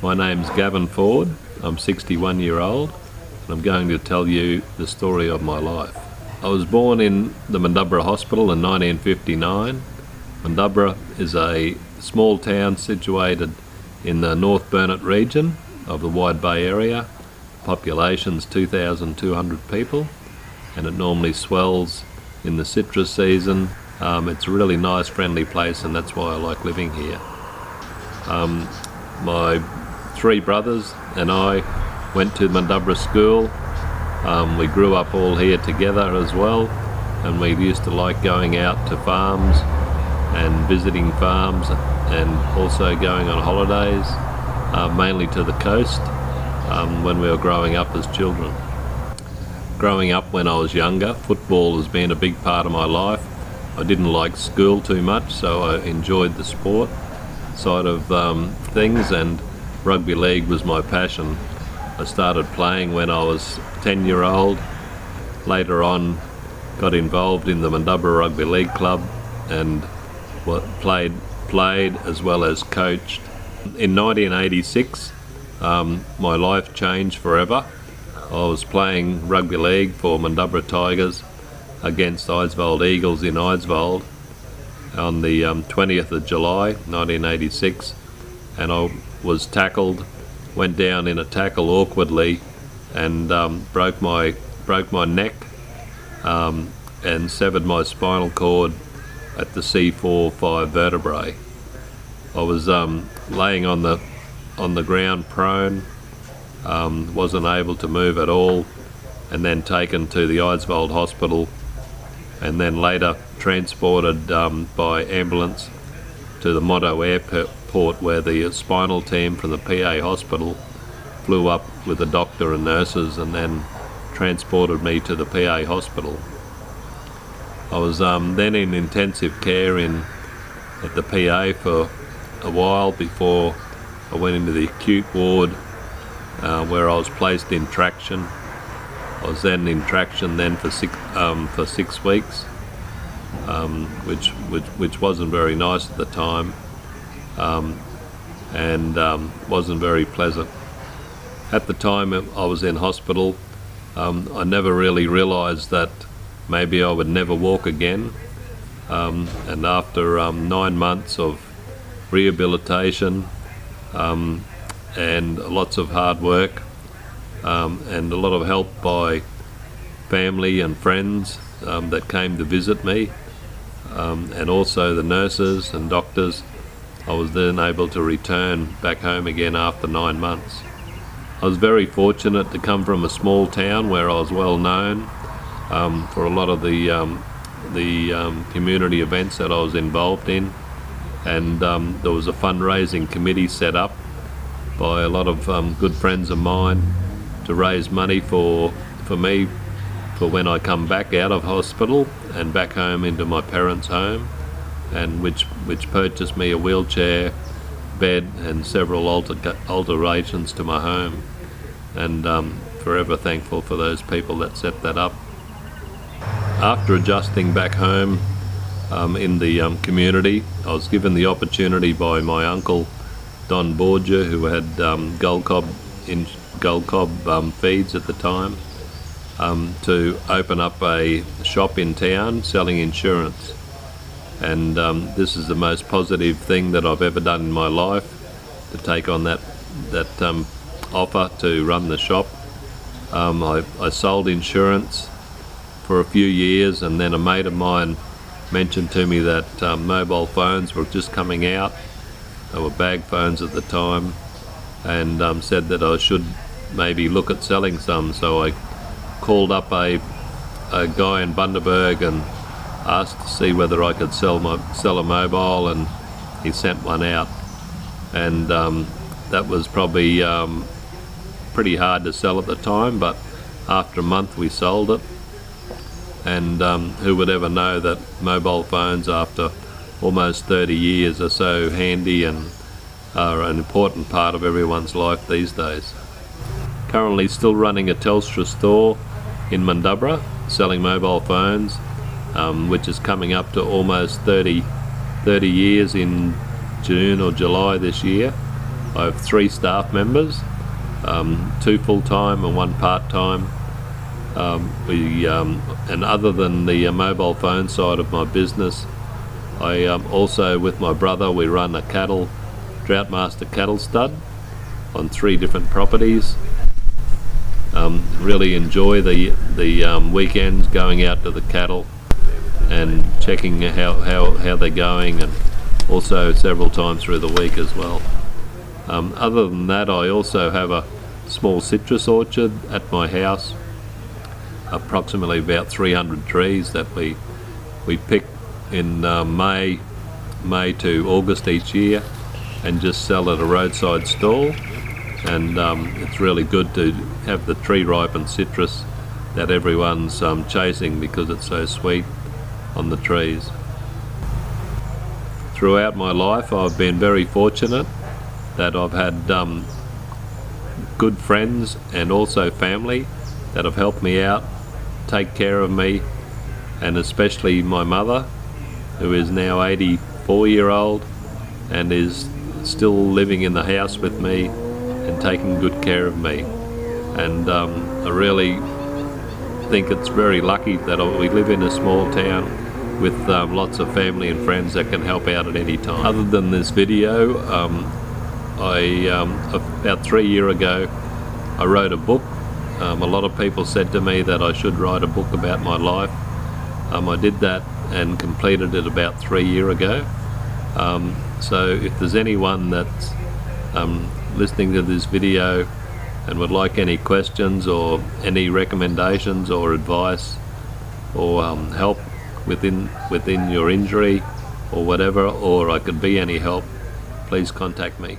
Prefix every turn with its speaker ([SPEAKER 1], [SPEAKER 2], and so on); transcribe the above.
[SPEAKER 1] My name's Gavin Ford. I'm 61 year old and I'm going to tell you the story of my life. I was born in the Mundubbera Hospital in 1959. Mundubbera is a small town situated in the North Burnett region of the Wide Bay area. Population's 2,200 people and it normally swells in the citrus season. It's a really nice, friendly place and that's why I like living here. My three brothers and I went to Mundubbera school. We grew up all here together as well, and we used to like going out to farms and visiting farms and also going on holidays, mainly to the coast when we were growing up as children. Growing up when I was younger, football has been a big part of my life. I didn't like school too much, so I enjoyed the sport side of things, and rugby league was my passion. I started playing when I was 10-year-old. Later on, got involved in the Mundubbera Rugby League Club and played as well as coached. In 1986, my life changed forever. I was playing rugby league for Mundubbera Tigers against Eidsvold Eagles in Eidsvold on the 20th of July 1986, and I was tackled, went down in a tackle awkwardly and broke my neck and severed my spinal cord at the C4-5 vertebrae. I was laying on the ground prone, wasn't able to move at all, and then taken to the Eidsvold Hospital and then later transported by ambulance to the Motto Airport, where the spinal team from the PA hospital flew up with the doctor and nurses and then transported me to the PA hospital. I was then in intensive care at the PA for a while before I went into the acute ward where I was placed in traction. I was then in traction then for 6 weeks, which wasn't very nice at the time, and wasn't very pleasant. At the time I was in hospital, I never really realised that maybe I would never walk again, and after 9 months of rehabilitation and lots of hard work, and a lot of help by family and friends that came to visit me, and also the nurses and doctors, I was then able to return back home again after 9 months. I was very fortunate to come from a small town where I was well known for a lot of the community events that I was involved in, and there was a fundraising committee set up by a lot of good friends of mine to raise money for me for when I come back out of hospital and back home into my parents' home, and which purchased me a wheelchair, bed and several alterations to my home, and forever thankful for those people that set that up. After adjusting back home in the community, I was given the opportunity by my uncle Don Borgia, who had Gold Cob feeds at the time, to open up a shop in town selling insurance. And this is the most positive thing that I've ever done in my life, to take on that offer to run the shop. I sold insurance for a few years, and then a mate of mine mentioned to me that mobile phones were just coming out. They were bag phones at the time, and said that I should maybe look at selling some. So I called up a guy in Bundaberg and asked to see whether I could sell a mobile, and he sent one out, and that was probably pretty hard to sell at the time, but after a month we sold it. And who would ever know that mobile phones after almost 30 years are so handy and are an important part of everyone's life these days. Currently still running a Telstra store in Mundubbera selling mobile phones, which is coming up to almost 30 years in June or July this year. I have 3 staff members, 2 full-time and 1 part-time. And other than the mobile phone side of my business, I also, with my brother, we run a Droughtmaster cattle stud on 3 different properties. Really enjoy the weekends going out to the cattle and checking how they're going, and also several times through the week as well. Other than that, I also have a small citrus orchard at my house, approximately about 300 trees that we pick in May to August each year and just sell at a roadside stall. And it's really good to have the tree ripened citrus that everyone's chasing because it's so sweet on the trees. Throughout my life, I've been very fortunate that I've had good friends and also family that have helped me out, take care of me, and especially my mother, who is now 84-year-old and is still living in the house with me and taking good care of me. And I really think it's very lucky that we live in a small town with lots of family and friends that can help out at any time. Other than this video, about 3 years ago, I wrote a book. A lot of people said to me that I should write a book about my life. I did that and completed it about 3 years ago. So if there's anyone that's listening to this video and would like any questions or any recommendations or advice or help within your injury or whatever, or I could be any help, please contact me.